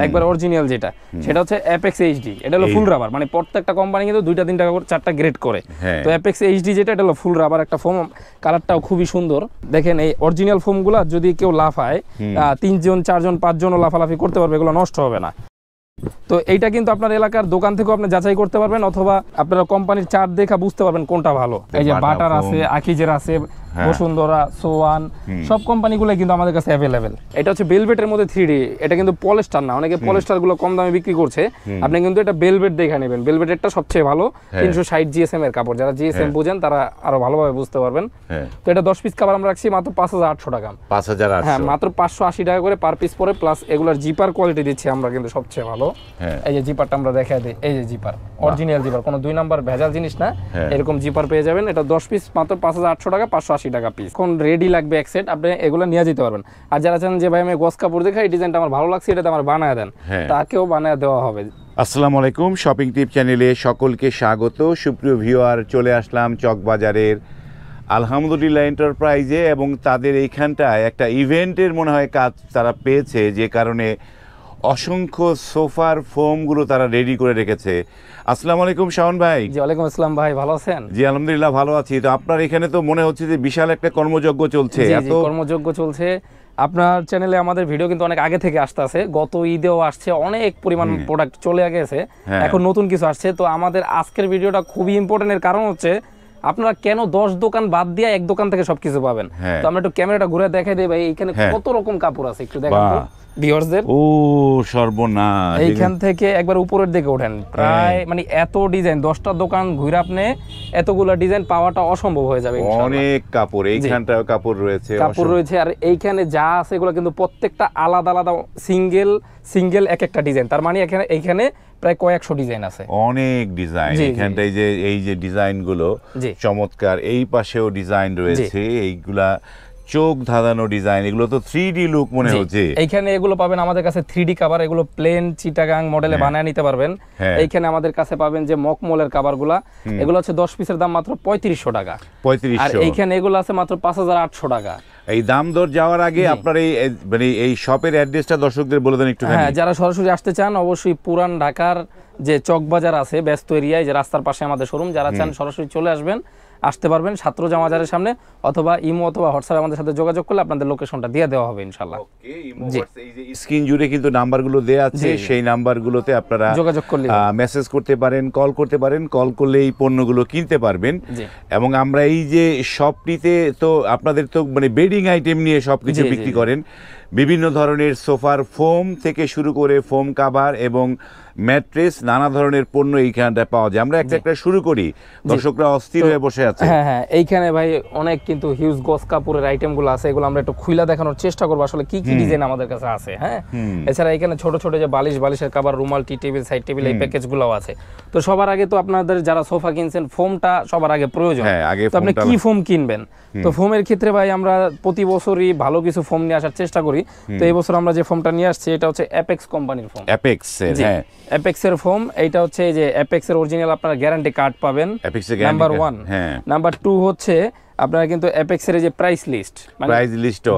একবার অরিজিনাল যেটা, সেটা হচ্ছে অ্যাপেক্স এইচডি। এটা হলো ফুল রাবার, মানে প্রত্যেকটা কোম্পানি কিন্তু 2টা 3টা করে 4টা গ্রেড করে। তো অ্যাপেক্স এইচডি যেটা, এটা হলো ফুল রাবার একটা ফোম, কালারটাও খুবই সুন্দর। দেখেন এই অরিজিনাল ফোমগুলো যদি কেউ লাফায় 3 জন 4 জন 5 জনও লাফালাফি করতে পারবে, এগুলো নষ্ট হবে না। তো এইটা কিন্তু আপনার এলাকার দোকান থেকেও আপনি যাচাই করতে পারবেন, অথবা আপনারা কোম্পানির চার্ট দেখা বুঝতে পারবেন কোনটা ভালো। এই যে বাটার আছে, আকিজের আছে, বসুন্ধরা, সোয়ান, সব কোম্পানিগুলো কিন্তু আমাদের কাছে অ্যাভেলেবেল। এটা হচ্ছে বেলভেটের মধ্যে 3D, এটা কিন্তু পলিস্টার না, অনেকে পলিস্টার গুলো কম দামে বিক্রি করছে, আপনি কিন্তু এটা বেলভেট দেখে নেবেন। বেলভেটেরটা সবচেয়ে ভালো, 360 জিএসএম এর কাপড়, যারা জিএসএম বুঝেন তারা আরো ভালোভাবে বুঝতে পারবেন। তো এটা 10 পিস কাভার আমরা রাখছি মাত্র 5800 টাকা। 5800, হ্যাঁ, মাত্র 580 টাকা করে পার পিস পরে, প্লাস এগুলার জিপার কোয়ালিটি দিচ্ছি আমরা কিন্তু সবচেয়ে ভালো। এই যে জিপারটা আমরা দেখাই দিই, এই যে জিপার অরিজিনাল জিপার, কোনো 2 নাম্বার ভেজাল জিনিস না, এরকম জিপার পেয়ে যাবেন। এটা 10 পিস মাত্র 5800 টাকা, 580 টাকা পিস। কোন রেডি লাগবে এক সেট, আপনি এগুলো নিয়ে যেতে পারবেন। আর যারা চান যে ভাই আমি গস কাপড় দেখাই, এই ডিজাইনটা আমার ভালো লাগছে, এটা আমার বানায় দেন, তাকেও বানায় দেওয়া হবে। আসসালামু আলাইকুম, শপিং টিপ চ্যানেলে সকলকে স্বাগত। সুপ্রিয় ভিউয়ার, চলে আসলাম চকবাজারের আলহামদুলিল্লাহ এন্টারপ্রাইজে, এবং তাদের এইখানটায় একটা ইভেন্টের মনে হয় কাজ তারা পেয়েছে, যে কারণে অসংখ্য সোফার ফোমগুলো তারা রেডি করে রেখেছে। আসসালামু আলাইকুম শাওন ভাই। জি ওয়ালাইকুম আসসালাম ভাই, ভালো আছেন? জি আলহামদুলিল্লাহ ভালো আছি। তো আপনার এখানে তো মনে হচ্ছে যে বিশাল একটা কর্মযজ্ঞ চলছে। এত কর্মযজ্ঞ চলছে। আপনার চ্যানেলে আমাদের ভিডিও কিন্তু অনেক আগে থেকে আসতেছে, গত ঈদেও আসছে, অনেক পরিমাণ প্রোডাক্ট চলে গেছে, এখন নতুন কিছু আসছে। তো আমাদের আজকের ভিডিওটা খুবই ইম্পর্টেন্টের কারণ হচ্ছে আপনারা কেন 10 দোকান বাদ দিয়ে এক দোকান থেকে সবকিছু পাবেন। তো আমরা একটু ক্যামেরাটা ঘুরে দেখাই দেই ভাই, এইখানে কত রকম কাপড় আছে একটু দেখেন তো ভিউয়ারদের। ও সর্বনাশ, এইখান থেকে একবার উপরের দিকে ওঠেন, প্রায় মানে এত ডিজাইন, 10টা দোকান ঘুরে আপনি এতগুলা ডিজাইন পাওয়াটা অসম্ভব হয়ে যাবে। অনেক কাপড়, এইখানটাও কাপড় রয়েছে, আর এইখানে যা আছে এগুলো কিন্তু প্রত্যেকটা আলাদা আলাদা সিঙ্গেল এক একটা ডিজাইন, তার মানে এইখানে প্রায় কয়েকশো ডিজাইন আছে, অনেক ডিজাইন। এইখানটায় যে এই যে ডিজাইন গুলো চমৎকার, এই পাশেও ডিজাইন রয়েছে, এইগুলা চোখ ধাঁধানো ডিজাইন, এগুলো তো 3D লুক মনে হচ্ছে। এইখানে এগুলো পাবেন আমাদের কাছে 3D কভার, এগুলো প্লেন চিটাগাং মডেলে বানায় নিতে পারবেন। এইখানে আমাদের কাছে পাবেন যে মকমলের কভার গুলা, এগুলো হচ্ছে 10 পিসের দাম মাত্র 3500 টাকা। আর এইখানে এগুলো আছে মাত্র 5800 টাকা। এই দাম দর যাওয়ার আগে আপনার এই শপের অ্যাড্রেসটা দর্শকদের বলে দেন একটু। হ্যাঁ, যারা সরাসরি আসতে চান অবশ্যই পুরান ঢাকার যে চকবাজার আছে ব্যস্ত এরিয়ায়, যে রাস্তার পাশে আমাদের শোরুম, যারা চান সরাসরি চলে আসবেন, আসতে পারবেন ছাত্রজা বাজারের সামনে, অথবা ইমো অথবা হোয়াটসঅ্যাপে আমাদের সাথে যোগাযোগ করলে আপনাদের লোকেশনটা দিয়ে দেওয়া হবে ইনশাআল্লাহ। স্ক্রিন জুড়ে কিন্তু নাম্বারগুলো দেয়া আছে, সেই নাম্বারগুলোতে আপনারা যোগাযোগ করলে মেসেজ করতে পারেন, কল করতে পারেন, কল করলে এই পণ্যগুলো কিনতে পারবেন। এবং আমরা এই যে শপটিতে তো আপনাদের তো মানে বেডিং আইটেম নিয়ে সবকিছু বিক্রি করেন, বিভিন্ন ধরনের সোফার ফোম থেকে শুরু করে ফোম কাভার এবং ম্যাট্রেস, নানা ধরনের পণ্য এইখানটা পাওয়া যায়। আমরা একটা শুরু করি, দর্শকরা অস্থির হয়ে বসে আছে। হ্যাঁ, এইখানে ভাই অনেক কিন্তু হিউজ গস কাপড়ের আইটেমগুলো আছে, এগুলো আমরা একটু খুলে দেখানোর চেষ্টা করবো আসলে কি কি ডিজাইন আমাদের কাছে আছে। হ্যাঁ, এছাড়া এখানে ছোট ছোট যে বালিশের কভার, রুমাল, টি টেবিল, সাইড টেবিল, এই প্যাকেজগুলোও আছে। তো সবার আগে তো আপনাদের যারা সোফা কিনছেন, ফোমটা সবার আগে প্রয়োজন। তো আপনি কি ফোম কিনবেন? তো ফোমের ক্ষেত্রে ভাই আমরা প্রতি বছরই ভালো কিছু ফোম নিয়ে আসার চেষ্টা করি। তো এই বছর আমরা যে ফোমটা নিয়ে আসছি, এটা হচ্ছে অ্যাপেক্স কোম্পানির ফোম। অ্যাপেক্স এর ফোম, এইটা হচ্ছে যে অ্যাপেক্স এর অরিজিনাল আপনারা গ্যারান্টি কার্ড পাবেন, নাম্বার 1। নাম্বার 2 হচ্ছে আপনারা কিন্তু অ্যাপেক্স এর যে প্রাইস লিস্ট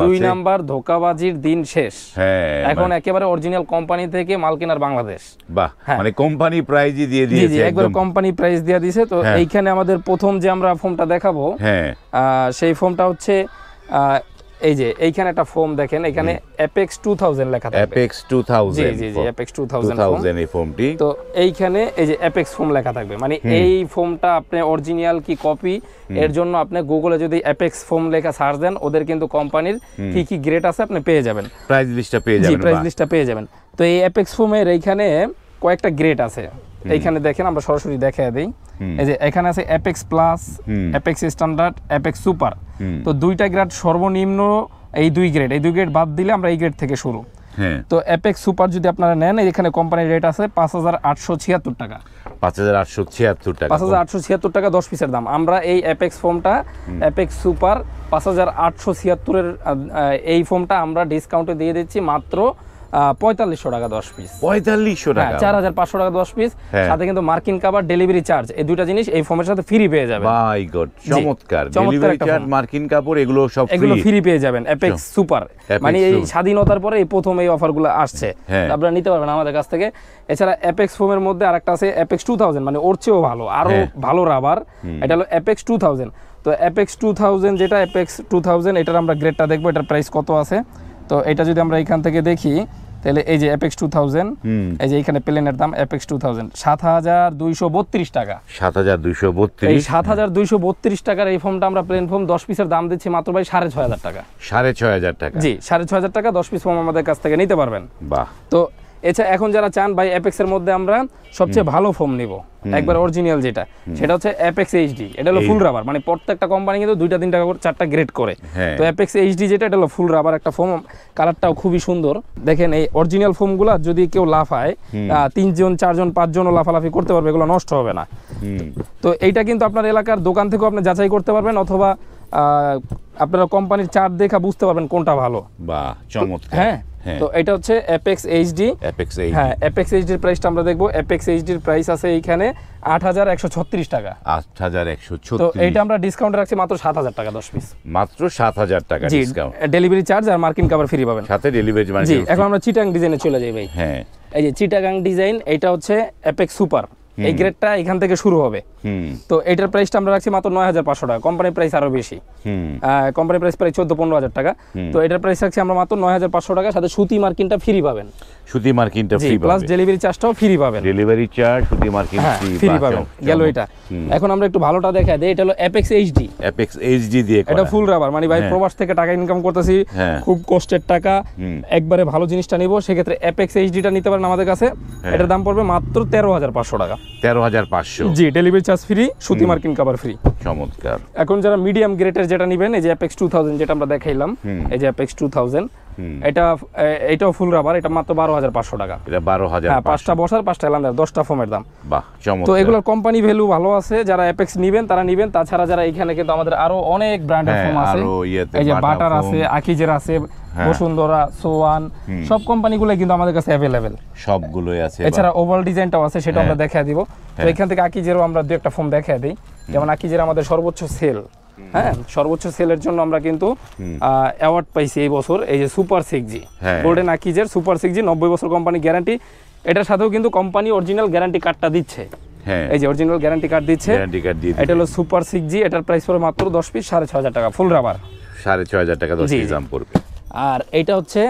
2 নাম্বার ধোকাবাজির দিন শেষ। এখন একেবারে অরিজিনাল কোম্পানি থেকে মাল কেনার বাংলাদেশ। বাহ, মানে কোম্পানি প্রাইসই দিয়ে দিয়েছে, একবার কোম্পানি প্রাইস দিয়ে দিয়েছে। তো এইখানে আমাদের প্রথম যে আমরা ফোমটা দেখাবো, সেই ফোমটা হচ্ছে এই যে এইখানে একটা ফোম দেখেন, এখানে অ্যাপেক্স 2000 লেখা থাকবে। অ্যাপেক্স 2000, জি অ্যাপেক্স 2000 এই ফোমটি। তো এইখানে এই যে অ্যাপেক্স ফোম লেখা থাকবে, মানে এই ফোমটা আপনি অরিজিনাল কি কপি, এর জন্য আপনি গুগলে যদি অ্যাপেক্স ফোম লেখা সার্চ দেন, ওদের কিন্তু কোম্পানির কি কি গ্রেড আছে আপনি পেয়ে যাবেন, প্রাইস লিস্টটা পেয়ে যাবেন। প্রাইস লিস্টটা পেয়ে যাবেন। তো এই অ্যাপেক্স ফোমের এইখানে কয়েকটা গ্রেড আছে, এইখানে দেখেন আমরা সরাসরি দেখায় দেই। এই যে এখানে আছে apex plus, apex standard, apex super. তো 2টা গ্রেড সর্বনিম্ন, এই 2 গ্রেড বাদ দিলে আমরা এই গ্রেড থেকে শুরু। তো অ্যাপেক্স সুপার যদি আপনারা নেন, এখানে কোম্পানির রেট আছে 5876 টাকা। 5876 টাকা 10 পিসের দাম। আমরা এই অ্যাপেক্স ফোমটা, অ্যাপেক্স সুপার 5876 এর এই ফোমটা আমরা ডিসকাউন্টে দিয়ে দিচ্ছি মাত্র 4500 টাকা 10 পিস। 4500 টাকা, 4500 টাকা 10 পিস, সাথে কিন্তু মার্কিন কভার, ডেলিভারি চার্জ, এই দুটো জিনিস এই ফোমের সাথে ফ্রি পেয়ে যাবেন। মাই গড, চমৎকার। ডেলিভারি চার্জ, মার্কিন কাপড়, এগুলো সব ফ্রি পেয়ে যাবেন। অ্যাপেক্স সুপার, মানে এই স্বাধীনতার পরে এই প্রথম এই অফারগুলো আসছে, আপনারা নিতে পারবেন আমাদের কাছ থেকে। এছাড়া অ্যাপেক্স ফোমের মধ্যে আরেকটা আছে অ্যাপেক্স 2000, মানে ওর চেয়েও ভালো, আরো ভালো রাবার, এটা হলো অ্যাপেক্স 2000। তো অ্যাপেক্স 2000 যেটা অ্যাপেক্স 2000, এটার আমরা গ্রেডটা দেখবো, এটার প্রাইস কত আছে। তো এটা যদি আমরা এখান থেকে দেখি, তাহলে এই যে অ্যাপেক্স 2000, এই যে এখানে প্লেনের দাম অ্যাপেক্স 2000 7232 টাকা। 7232, এই 7232 টাকার এই ফোমটা আমরা প্লেন ফোম 10 পিসের দাম দিচ্ছি মাত্র ভাই 6500 টাকা। 6500 টাকা, জি 6500 টাকা 10 পিস ফোম আমাদের কাছ থেকে নিতে পারবেন। বাহ। তো এছাড়া এখন যারা চান ভাই অ্যাপেক্স এর মধ্যে আমরা সবচেয়ে ভালো ফোম নিব, একবার অরিজিনাল যেটা, সেটা হচ্ছে অ্যাপেক্স এইচডি। এটা হলো ফুল রাবার, মানে প্রত্যেকটা কোম্পানি কিন্তু 2টা 3টা করে 4টা গ্রেড করে। তো অ্যাপেক্স এইচডি যেটা, এটা হলো ফুল রাবার একটা ফোম, কালারটাও খুবই সুন্দর। দেখেন এই অরিজিনাল ফোমগুলো যদি কেউ লাফায়, 3 জন 4 জন 5 জনও লাফালাফি করতে পারবে, এগুলো নষ্ট হবে না। তো এইটা কিন্তু আপনার এলাকার দোকান থেকেও আপনি যাচাই করতে পারবেন, অথবা আপনারা কোম্পানির চার্ট দেখা বুঝতে পারবেন কোনটা ভালো। বাহ, চমৎকার। হ্যাঁ, তো এটা হচ্ছে অ্যাপেক্স এইচডি। হ্যাঁ, অ্যাপেক্স এইচডির প্রাইসটা আমরা দেখবো। অ্যাপেক্স এইচডির প্রাইস আছে এইখানে 8136 টাকা। 8136। তো এইটা আমরা ডিসকাউন্ট রাখছি মাত্র 7000 টাকা 10 পিস। মাত্র 7000 টাকা ডিসকাউন্ট, ডেলিভারি চার্জ আর মার্কিন কভার ফ্রি পাবেন সাথে ডেলিভারি চার্জ। জি, এখন আমরা চিটাং ডিজাইনে চলে যাই ভাই। হ্যাঁ, এই যে চিটাগাং ডিজাইন, এটা হচ্ছে অ্যাপেক্স সুপার, এই গ্রেডটা এখান থেকে শুরু হবে। তো এটার প্রাইসটা আমরা রাখছি মাত্র 9500 টাকা, কোম্পানির প্রাইস আরো বেশি। কোম্পানির প্রাইস প্রায় 14-15 টাকা। তো এটার প্রাইস রাখছি আমরা মাত্র 9500 টাকা, সাথে সুতি মার্কিনটা ফ্রি পাবেন। সুতি মার্কিনটা ফ্রি পাবেন, প্লাস ডেলিভারি চার্জটাও ফ্রি পাবেন। ডেলিভারি চার্জ, সুতি মার্কিন ফ্রি পাবেন। গেল এটা। এখন আমরা একটু ভালোটা দেখাই দেই, এটা হলো অ্যাপেক্স এইচডি। অ্যাপেক্স এইচডি দিয়ে করা, এটা ফুল রাবার, মানে ভাই প্রবাস থেকে টাকা ইনকাম করতেছি, খুব কষ্টের টাকা, একবারে ভালো জিনিসটা নিব, সেক্ষেত্রে অ্যাপেক্স এইচডিটা নিতে পারেন আমাদের কাছে। এটার দাম পড়বে মাত্র 13500 টাকা। 13500, জি, ডেলিভারি চার্জ ফ্রি, সুতি মার্কিন কভার ফ্রি। চমৎকার। এখন যারা মিডিয়াম গ্রেডের যেটা নেবেন, এই যে অ্যাপেক্স 2000 যেটা আমরা দেখাইলাম, এই যে অ্যাপেক্স 2000, এটাও ফুল রাবার, এটা মাত্র 12500 টাকা। এটা 12000, হ্যাঁ, 5টা বসার 5টা এলান্দার 10টা ফোমের দাম। বাহ, চমৎকার। তো এগুলোর কোম্পানি ভ্যালু ভালো আছে, যারা অ্যাপেক্স নেবেন তারা নেবেন। তাছাড়া যারা এখানে কিন্তু আমাদের আরো অনেক ব্র্যান্ডের ফোম আছে, এই যে বাটার আছে, আকিজের আছে, বসুন্ধরা, সোয়ান, সব কোম্পানিগুলো কিন্তু আমাদের কাছে অ্যাভেলেবেল, সবগুলোই আছে। এছাড়া ওভাল ডিজাইনটাও আছে, সেটা আমরা দেখায় দিব। তো এখান থেকে আকিজেরও আমরা দু একটা ফোম দেখায় দিই। যেমন আকিজের আমাদের সর্বোচ্চ সেল, হ্যাঁ, সর্বোচ্চ সেলের জন্য আমরা কিন্তু অ্যাওয়ার্ড পাইছি এই বছর, এই যে super 6G golden আকিজের super 6G, 90 বছর কোম্পানি গ্যারান্টি। এটার সাথেও কিন্তু কোম্পানি অরিজিনাল গ্যারান্টি কার্ডটা দিচ্ছে, এই যে অরিজিনাল গ্যারান্টি কার্ড দিচ্ছে। এটা হলো সুপার 6G, এটার প্রাইস পড়বে মাত্র 10 পিস 6500 টাকা, ফুল রাবার 6500 টাকা 10 পিস দাম পড়বে। আর এটা হচ্ছে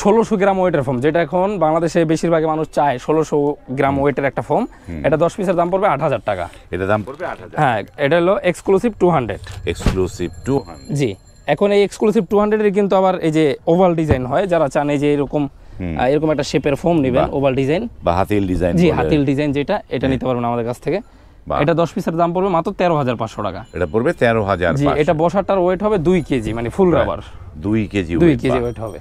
1600 গ্রাম ওয়েটের ফোম, যেটা এখন বাংলাদেশে বেশিরভাগ মানুষ চায়, 1600 গ্রাম ওয়েটের একটা ফোম। এটা 10 পিসের দাম পড়বে 8000 টাকা। এটা দাম পড়বে 8000। হ্যাঁ, এটা হলো এক্সক্লুসিভ 200। এক্সক্লুসিভ 200, জি। এখন এই এক্সক্লুসিভ 200 এর কিন্তু আবার এই যে ওভাল ডিজাইন হয়, যারা চান এই যে এরকম একটা শেপের ফোম নেবেন, ওভাল ডিজাইন বা হাতিল ডিজাইন। জি, হাতিল ডিজাইন যেটা, এটা নিতে পারবেন আমাদের কাছ থেকে। এটা 10 পিসের দাম পড়বে মাত্র 13500 টাকা। এটা পড়বে 13500। জি, এটা বসাটার ওয়েট হবে 2 কেজি, মানে ফুল রাবার 2 কেজি ওয়েট হবে।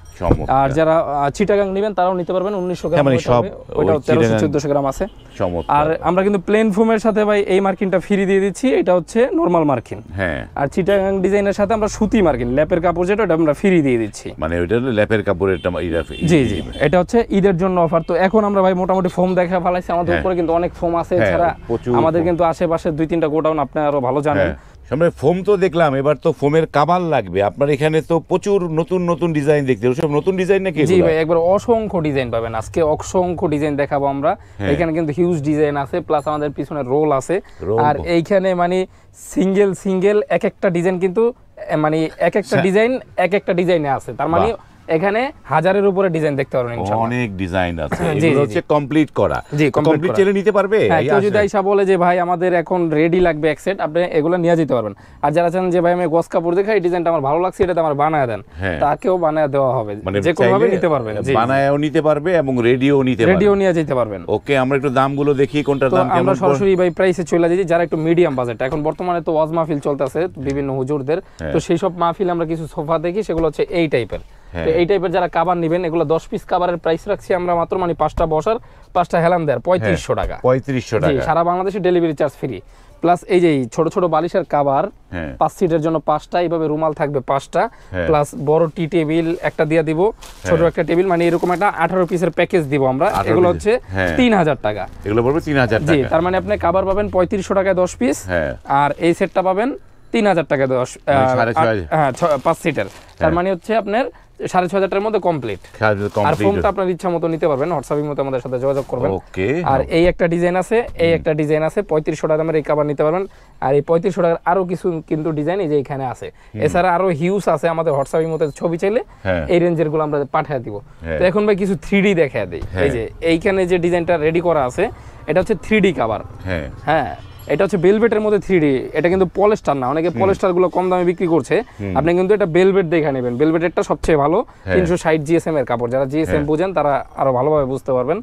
আর যারা চিটাগাং নেবেন তারাও নিতে পারবেন, 1900 গ্রাম, মানে সব ওটা 1300-1400 গ্রাম আছে। চমৎকার। আর আমরা কিন্তু প্লেন ফোমের সাথে ভাই এই মার্কিনটা ফ্রি দিয়ে দিচ্ছি, এটা হচ্ছে নরমাল মার্কিন। হ্যাঁ, আর চিটাগাং ডিজাইনের সাথে আমরা সুতি মার্কিন, ল্যাপের কাপড় যেটা, এটা আমরা ফ্রি দিয়ে দিচ্ছি। মানে ওইটা ল্যাপের কাপড়ের জি জি, এটা হচ্ছে ঈদের জন্য অফার। তো এখন আমরা ভাই মোটামুটি ফোম দেখা ফেলাইছি, আমাদের উপরে কিন্তু অনেক ফোম আছে, এছাড়া আমাদের কিন্তু আশেপাশে 2-3টা গোডাউন, আপনি আরো ভালো জানেন। সামনে ফোম তো দেখলাম, এবার তো ফোমের কাভার লাগবে। আপনার এখানে তো প্রচুর নতুন নতুন ডিজাইন দেখতে, সব নতুন ডিজাইন নাকি? জি ভাই, একবার অসংখ্য ডিজাইন পাবেন, আজকে অসংখ্য ডিজাইন দেখাবো আমরা। এখানে কিন্তু হিউজ ডিজাইন আছে, প্লাস আমাদের পিছনে রোল আছে। আর এইখানে মানে সিঙ্গেল এক একটা ডিজাইন কিন্তু, মানে এক একটা ডিজাইন এক একটা ডিজাইনে আছে, তার মানে এখানে 1000-এর উপরে ডিজাইন দেখতে পারবেন ইনশাআল্লাহ। অনেক ডিজাইন আছে, এগুলো হচ্ছে কমপ্লিট করা। জি, কমপ্লিট চাইলে নিতে পারবে। হ্যাঁ, কেউ যদি আইসা বলে যে ভাই আমাদের এখন রেডি লাগবে এক সেট, আপনি এগুলো নিয়ে যেতে পারবেন। আর যারা চান যে ভাই আমি গস কাপড় দেখাই, এই ডিজাইনটা আমার ভালো লাগছে, এটা আমার বানায় দেন, তাকেও বানায় দেওয়া হবে, যে কোনো ভাবে নিতে পারবেন। জি, বানায়ও নিতে পারবে এবং রেডিও নিতে পারবে, রেডিও নিয়ে যেতে পারবেন। ওকে, আমরা একটু দামগুলো দেখি কোনটার দাম কেমন। আমরা সরাসরি ভাই প্রাইসে চলে যাই, যারা একটু মিডিয়াম বাজেট, এখন বর্তমানে তো ওয়াজ মাহফিল চলতেছে বিভিন্ন হুজুরদের, তো সেই সব মাহফিলে আমরা কিছু সোফা দেখি, সেগুলো হচ্ছে এই টাইপের। তো এই টাইপের যারা কাভার নেবেন, এগুলো 10 পিস কাভারের প্রাইস রাখছি আমরা মাত্র, মানে 5টা বসার 5টা হেলান দেয়ার 3500 টাকা। 3500 টাকা, সারা বাংলাদেশে ডেলিভারি চার্জ ফ্রি। প্লাস এই যে ছোট ছোট বালিশের কভার 5 সিটের জন্য 5টা, এইভাবে রুমাল থাকবে 5টা, প্লাস বড় টি টেবিল একটা দিয়ে দিব, ছোট একটা টেবিল, মানে এরকম একটা 18 পিসের প্যাকেজ দিব আমরা। এগুলো হচ্ছে 3000 টাকা। এগুলো পড়বে 3000 টাকা। জি, তার মানে আপনি কভার পাবেন 3500 টাকায় 10 পিস, আর এই সেটটা পাবেন 3000 টাকা 10, হ্যাঁ 5 সিটের। তার মানে হচ্ছে আপনার 6500 টাকার মধ্যে কমপ্লিট। আর ফোনটা আপনার ইচ্ছা মতো নিতে পারবেন, হোয়াটসঅ্যাপের মতো আমাদের সাথে যোগাযোগ করবেন। আর এই একটা ডিজাইন আছে, এই একটা ডিজাইন আছে 3500 টাকা দামের, এই কভার নিতে পারবেন। আর এই 3500 টাকার আরো কিছু কিন্তু ডিজাইন এই যে এখানে আছে, এছাড়া আরো হিউজ আছে। আমাদের হোয়াটসঅ্যাপের মতো ছবি চাইলে এই রেঞ্জের গুলো আমরা পাঠিয়ে দিব। তো এখন ভাই কিছু 3D দেখায় দেই। এই যে এইখানে যে ডিজাইনটা রেডি করা আছে, এটা হচ্ছে 3D কভার। হ্যাঁ, এটা হচ্ছে বেলভেটের মধ্যে 3D, এটা কিন্তু পলিস্টার না। অনেকে পলিস্টার গুলো কম দামে বিক্রি করছে, আপনি কিন্তু এটা বেলভেট দেখে নেবেন। বেলভেটেরটা সবচেয়ে ভালো, 360 জিএসএম এর কাপড়। যারা জিএসএম বুঝেন তারা আরো ভালোভাবে বুঝতে পারবেন।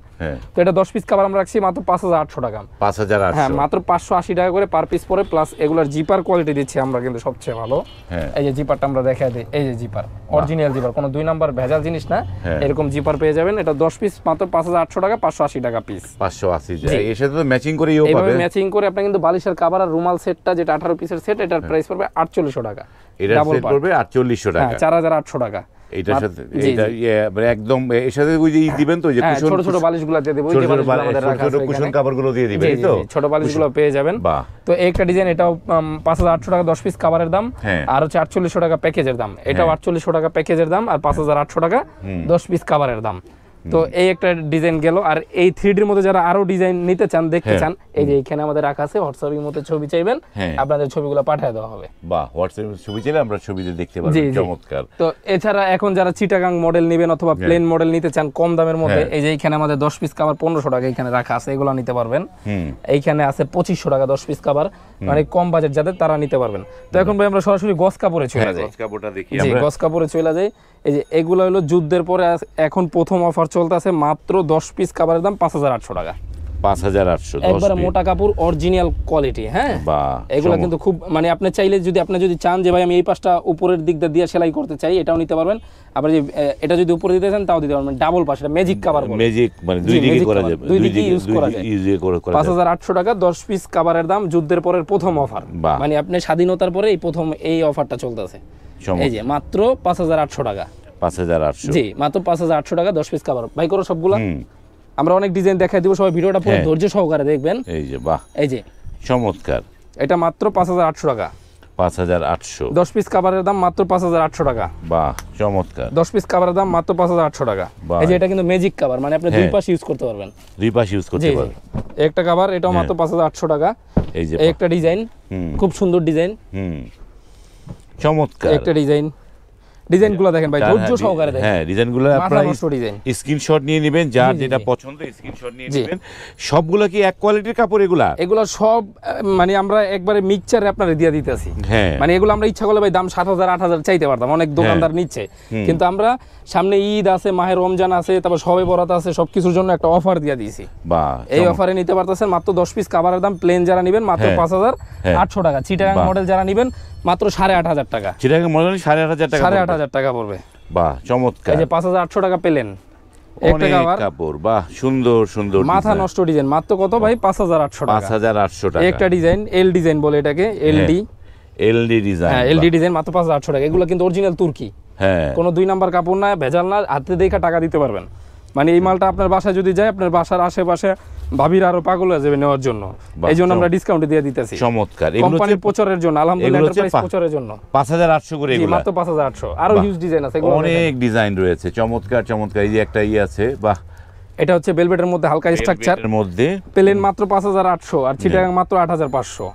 তো এটা 10 পিস কভার আমরা রাখছি মাত্র 5800 টাকা। 5800, হ্যাঁ, মাত্র 580 টাকা করে পার পিস পরে, প্লাস এগুলার জিপার কোয়ালিটি দিচ্ছি আমরা কিন্তু সবচেয়ে ভালো। এই যে জিপারটা আমরা দেখাই দিই, এই যে জিপার, অরিজিনাল জিপার, কোনো 2 নাম্বার ভেজাল জিনিস না, এরকম জিপার পেয়ে যাবেন। এটা 10 পিস মাত্র 5800 টাকা, 580 টাকা পিস। 580 যায়। এর সাথে তো ম্যাচিং করে ইও পাবে, ম্যাচিং করে আপনি কিন্তু বালিশের কভার আর রুমাল সেটটা, যেটা 18 পিসের সেট, এটার প্রাইস পড়বে 4800 টাকা। এটার সেট পড়বে 4800 টাকা, 4800 টাকা। এটার সাথে এটা মানে একদম এর সাথে ওই যে দিবেন তো, যে কুশন, ছোট ছোট বালিশগুলো দিয়ে দেব, ওই যে বালিশগুলো আমাদের রাখা আছে, কুশন কভারগুলো দিয়ে দিবেন, এই তো ছোট বালিশগুলো পেয়ে যাবেন। তো একটা ডিজাইন, এটাও 5800 টাকা 10 পিস কভারের দাম, আর হচ্ছে 4800 টাকা প্যাকেজের দাম। এটাও 4800 টাকা প্যাকেজের দাম, আর 5800 টাকা 10 পিস কভারের দাম। তো এই একটা ডিজাইন গেল। আর এই 3D এর মধ্যে যারা আরো ডিজাইন নিতে চান, দেখতে চান, এই যে এখানে আমাদের রাখা আছে, হোয়াটসঅ্যাপের মধ্যে ছবি চাইবেন, আপনাদের ছবিগুলো পাঠিয়ে দেওয়া হবে। বাহ, হোয়াটসঅ্যাপে ছবি চাইলে আমরা ছবিতে দেখতে পারবো, চমৎকার। তো এছাড়া এখন যারা চিটাগাং মডেল নেবেন অথবা প্লেন মডেল নিতে চান কম দামের মধ্যে, এই যে এখানে আমাদের 10 পিস কভার 1500 টাকা এখানে রাখা আছে, এগুলো নিতে পারবেন। এইখানে আছে 2500 টাকা 10 পিস কভার, মানে কম বাজেট যাদের, তারা নিতে পারবেন। তো এখন ভাই আমরা সরাসরি গস কাপড়ে চলে যাই। গস কাপড়টা দেখি আমরা, গস কাপড়ে চলে যাই। এই যে এগুলো হলো যুদ্ধের পরে এখন প্রথম অফার চলতেছে, মাত্র 10 পিস কভারের দাম 5800 টাকা। 5800, একবারে মোটা কাপড়, অরিজিনাল কোয়ালিটি। হ্যাঁ, এগুলো কিন্তু খুব, মানে আপনি চাইলে আপনি যদি চান যে ভাই আমি এই পাশটা উপরের দিক দিয়ে সেলাই করতে চাই, এটাও নিতে পারবেন। আবার যে এটা যদি উপরে দিতে চান তাও দিতে পারবেন। ডাবল পাশ, এটা ম্যাজিক কভার বলে, ম্যাজিক মানে দুই দিকে করা যাবে, দুই দিকে ইউজ করা যায়। 5800 টাকা 10 পিস কভারের দাম, যুদ্ধের পরের প্রথম অফার, মানে আপনি স্বাধীনতার পরে এই প্রথম এই অফারটা চলতেছে। এই যে মাত্র 5800 টাকা। 5800, জি, মাত্র 5800 টাকা 10 পিস কভার। ভাই করো সবগুলা, আমরা অনেক ডিজাইন দেখাই দিব, সবাই ভিডিওটা পুরো ধৈর্য সহকারে দেখবেন। এই যে বাহ, এই যে চমৎকার, এটা মাত্র 5800 টাকা। 5800, 10 পিস কভারের দাম মাত্র 5800 টাকা। বাহ, চমৎকার। 10 পিস কভারের দাম মাত্র 5800 টাকা। এই যে এটা কিন্তু ম্যাজিক কভার, মানে আপনি দুই পাশ ইউজ করতে পারবেন, দুই পাশ ইউজ করতে পারবেন। একটা কভার, এটাও মাত্র 5800 টাকা। এই যে একটা ডিজাইন, খুব সুন্দর ডিজাইন, চমৎকার একটা ডিজাইন। ডিজাইনগুলো দেখেন ভাই, ধৈর্য সহকারে দেখেন। হ্যাঁ, ডিজাইনগুলো আপনারা স্ক্রিনশট নিয়ে নেবেন, যার যেটা পছন্দ স্ক্রিনশট নিয়ে নেবেন। সবগুলো কি এক কোয়ালিটির কাপড়? এগুলা সব মানে আমরা একবারে মিক্সচারে আপনারে দিয়ে দিতেছি। হ্যাঁ, মানে এগুলো আমরা ইচ্ছা করলে ভাই দাম 7000 8000 চাইতে পারতাম, অনেক দোকানদার নিচ্ছে, কিন্তু আমরা সামনে ঈদ আছে, মাহে রমজান আছে, তারপর শবে বরাত আছে, সবকিছুর জন্য একটা অফার দিয়ে দিয়েছি। এই অফারে নিতে পারতেছেন মাত্র 10 পিস কভারের দাম, প্লেন যারা নেবেন মাত্র 5800 টাকা। চিটাগাং মডেল যারা নেবেন মাত্র 8500 টাকা। চিটাগাং মডেল 8500 টাকা, 8500 টাকা পড়বে। বাহ, চমৎকার। এই যে 5800 টাকা পেলেন একটা কাপড়। বাহ, সুন্দর সুন্দর, মাথা নষ্ট ডিজাইন, মাত্র কত ভাই? 5800 টাকা। 5800 টাকা। একটা ডিজাইন, এল ডিজাইন বলে এটাকে, এলডি ডিজাইন। হ্যাঁ, এলডি ডিজাইন মাত্র 5800 টাকা। এগুলো কিন্তু অরিজিনাল তুর্কি, হ্যাঁ, কোনো 2 নাম্বার কাপড় না, ভেজাল না, হাতে দেখা টাকা দিতে পারবেন। মানে এই মালটা আপনার বাসায় যদি যায়, আপনার বাসার আশেপাশে ভাবিরা আরো পাগল হয়ে যাবে নেওয়ার জন্য, এই জন্য আমরা ডিসকাউন্ট দিয়ে দিতেছি। চমৎকার। কোম্পানির প্রচারের জন্য, আলহামদুলিল্লাহ এন্টারপ্রাইজ প্রচারের জন্য 5800 করে এগুলো, মাত্র 5800। আরো হিউজ ডিজাইন আছে, অনেক ডিজাইন রয়েছে, চমৎকার চমৎকার। এই যে একটা আছে, বাহ, এটা হচ্ছে বেলভেটের মধ্যে হালকা স্ট্রাকচার এর মধ্যে, প্লেন মাত্র 5800, আর চিটাগাং মাত্র 8500।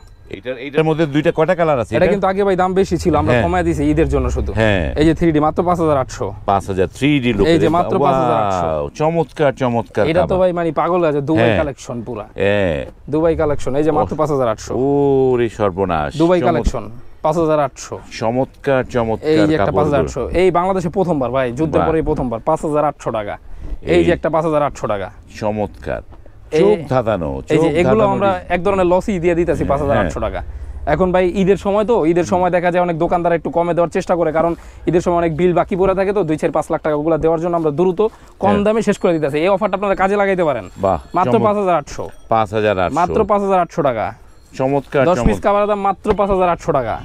এটার মধ্যে দুইটা কয়টা কালার আছে? এটা কিন্তু আগে ভাই দাম বেশি ছিল, আমরা কমায় দিয়েছি ঈদের জন্য শুধু। এই যে 3D মাত্র 5800। 5000 3D লুক, এই যে মাত্র 5800। চমৎকার চমৎকার। এটা তো ভাই মানে পাগল আছে, দুবাই কালেকশন পুরা। দুবাই কালেকশন, এই যে মাত্র 5800। ওরে সর্বনাশ, দুবাই কালেকশন 5800। চমৎকার চমৎকার। এই যে একটা 5800, এই বাংলাদেশে প্রথমবার ভাই, যুদ্ধের পরে প্রথমবার 5800 টাকা। এই যে একটা 5800 টাকা, চমৎকার, চোখ ধাঁধানো। এই যে এগুলো আমরা এক ধরনের লসই দিয়ে দিতেছি 5800 টাকা। এখন ভাই ঈদের সময় তো, ঈদের সময় দেখা যায় অনেক দোকানদার একটু কমে দেওয়ার চেষ্টা করে, কারণ ঈদের সময় অনেক বিল বাকি পড়ে থাকে, তো 2-4-5 লাখ টাকা ওগুলো দেওয়ার জন্য আমরা দ্রুত কম দামে শেষ করে দিতেছি। এই অফারটা আপনারা কাজে লাগাইতে পারেন। মাত্র 5800, 5800, মাত্র 5800 টাকা। চমৎকার 10 পিস কাভারের দাম মাত্র 5800 টাকা।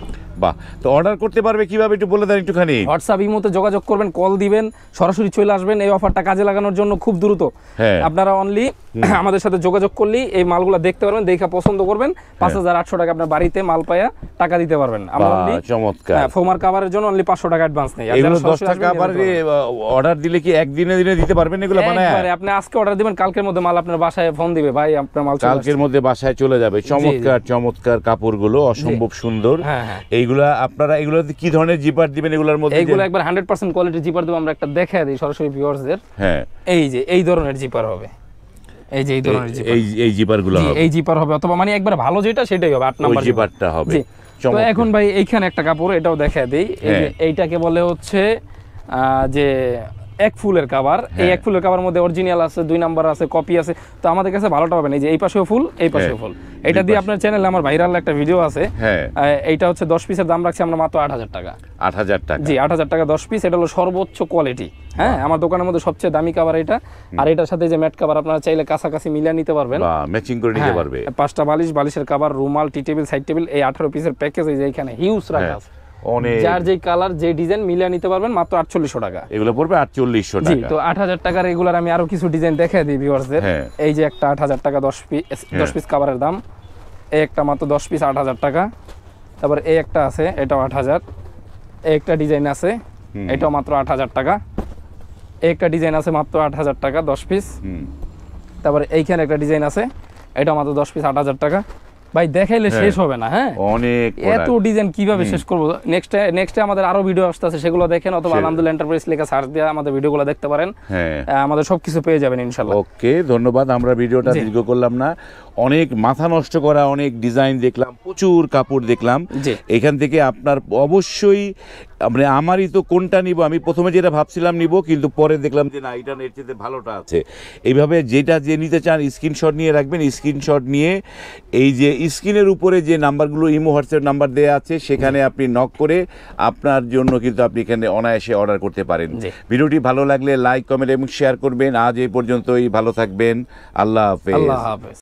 বাহ, তো অর্ডার করতে পারবে কিভাবে একটু বলে দেন একটুখানি। হোয়াটসঅ্যাপ ইমোতে যোগাযোগ করবেন, কল দিবেন, সরাসরি চলে আসবেন। এই অফারটা কাজে লাগানোর জন্য খুব দ্রুত আপনারা অনলি আমাদের সাথে যোগাযোগ করলেই এই মালগুলো দেখতে পারবেন, দেখা পছন্দ করবেন, 5800 টাকা আপনার বাড়িতে মাল পায়া টাকা দিতে পারবেন। আমরা অনলি চমৎকার ফোমার কাভারের জন্য অনলি 500 টাকা অ্যাডভান্স নেই। এগুলো 10 টাকা কাভারে অর্ডার দিলে কি একদিনে দিনে দিতে পারবেন এগুলো বানায়? একবারে আপনি আজকে অর্ডার দিবেন, কালকের মধ্যে মাল আপনার বাসায় ফোন দিবে, ভাই আপনার মাল কালকের মধ্যে বাসায় চলে যাবে। চমৎকার চমৎকার কাপড়গুলো অসম্ভব সুন্দর। এইগুলা আপনারা এগুলোতে কি ধরনের জিপার দিবেন এগুলোর মধ্যে? এইগুলো একবার 100% কোয়ালিটি জিপার দেব। আমরা একটা দেখায় দিই সরাসরি ভিউয়ার্সদের। হ্যাঁ, এই যে এই ধরনের জিপার হবে, এই যে এই ধরনের জিপার, এই জিপারগুলো হবে, এই জিপার হবে, অথবা মানে একবার ভালো যেটা সেটাই হবে, 8 নাম্বার জিপারটা হবে। তো এখন ভাই এইখানে একটা কাপড়, এটাও দেখায় দেই। এইটাকে বলে হচ্ছে যে এক ফুলের কভার। এই এক ফুলের কভার মধ্যে অরিজিনাল আছে, 2 নাম্বার আছে, কপি আছে। তো আমাদের কাছে ভালোটা পাবেন, এই যে এই পাশেও ফুল, এই পাশেও ফুল। এটা দিয়ে আপনার চ্যানেলে আমার ভাইরাল একটা ভিডিও আছে। এইটা হচ্ছে 10 পিসের দাম রাখছি আমরা মাত্র 8000 টাকা। 8000 টাকা? জি, 8000 টাকা 10 পিস। এটা হলো সর্বোচ্চ কোয়ালিটি। হ্যাঁ, আমার দোকানের মধ্যে সবচেয়ে দামি কভার এটা। আর এটার সাথে যে ম্যাট কভার আপনারা চাইলে কাছাকাছি মিলিয়ে নিতে পারবেন, বা ম্যাচিং করে নিতে পারবে। 5টা বালিশ, বালিশের কভার, রুমাল, টি টেবিল, সাইড টেবিল, এই 18 পিসের প্যাকেজ এই যে এখানে হিউজ রাখা আছে। যার যে কালার, যে ডিজাইন মিলিয়ে নিতে পারবেন মাত্র 4800 টাকা। এগুলো পড়বে 4800 টাকা। জি, তো 8000 টাকার রেগুলার আমি আরো কিছু ডিজাইন দেখাই দিই ভিউয়ারদের। এই যে একটা 8000 টাকা 10 পিস কভারের দাম। এই একটা মাত্র 10 পিস 8000 টাকা। তারপর এই একটা আছে, এটাও 8000। এই একটা ডিজাইন আছে, এটাও মাত্র 8000 টাকা। এই একটা ডিজাইন আছে মাত্র 8000 টাকা 10 পিস। তারপর এইখানে একটা ডিজাইন আছে, এটা মাত্র 10 পিস 8000 টাকা। ভাই দেখাইলে শেষ হবে না। হ্যাঁ, অনেক এত ডিজাইন কিভাবে শেষ করব? নেক্সটে আমাদের আরো ভিডিও আসতেছে, সেগুলো দেখেন, অথবা আলহামদুলিল্লাহ এন্টারপ্রাইজ লেখা সার্চ দিয়ে আমাদের ভিডিওগুলো দেখতে পারেন। আমাদের সবকিছু পেয়ে যাবেন ইনশাআল্লাহ। ওকে, ধন্যবাদ। আমরা ভিডিওটা দীর্ঘ করলাম না, অনেক মাথা নষ্ট করা অনেক ডিজাইন দেখলাম, প্রচুর কাপড় দেখলাম। এখান থেকে আপনার অবশ্যই মানে আমারই তো কোনটা নিব, আমি প্রথমে যেটা ভাবছিলাম নিব, কিন্তু পরে দেখলাম যে না, এটা এর চেয়ে ভালোটা আছে। এইভাবে যেটা যে নিতে চান স্ক্রিনশট নিয়ে রাখবেন। স্ক্রিনশট নিয়ে এই যে স্ক্রিনের উপরে যে নাম্বারগুলো ইমো হোয়াটসঅ্যাপ নাম্বার দেওয়া আছে, সেখানে আপনি নক করে আপনার জন্য কিন্তু আপনি এখানে অনায়াসে অর্ডার করতে পারেন। ভিডিওটি ভালো লাগলে লাইক, কমেন্ট এবং শেয়ার করবেন। আজ এই পর্যন্তই, ভালো থাকবেন। আল্লাহ হাফেজ।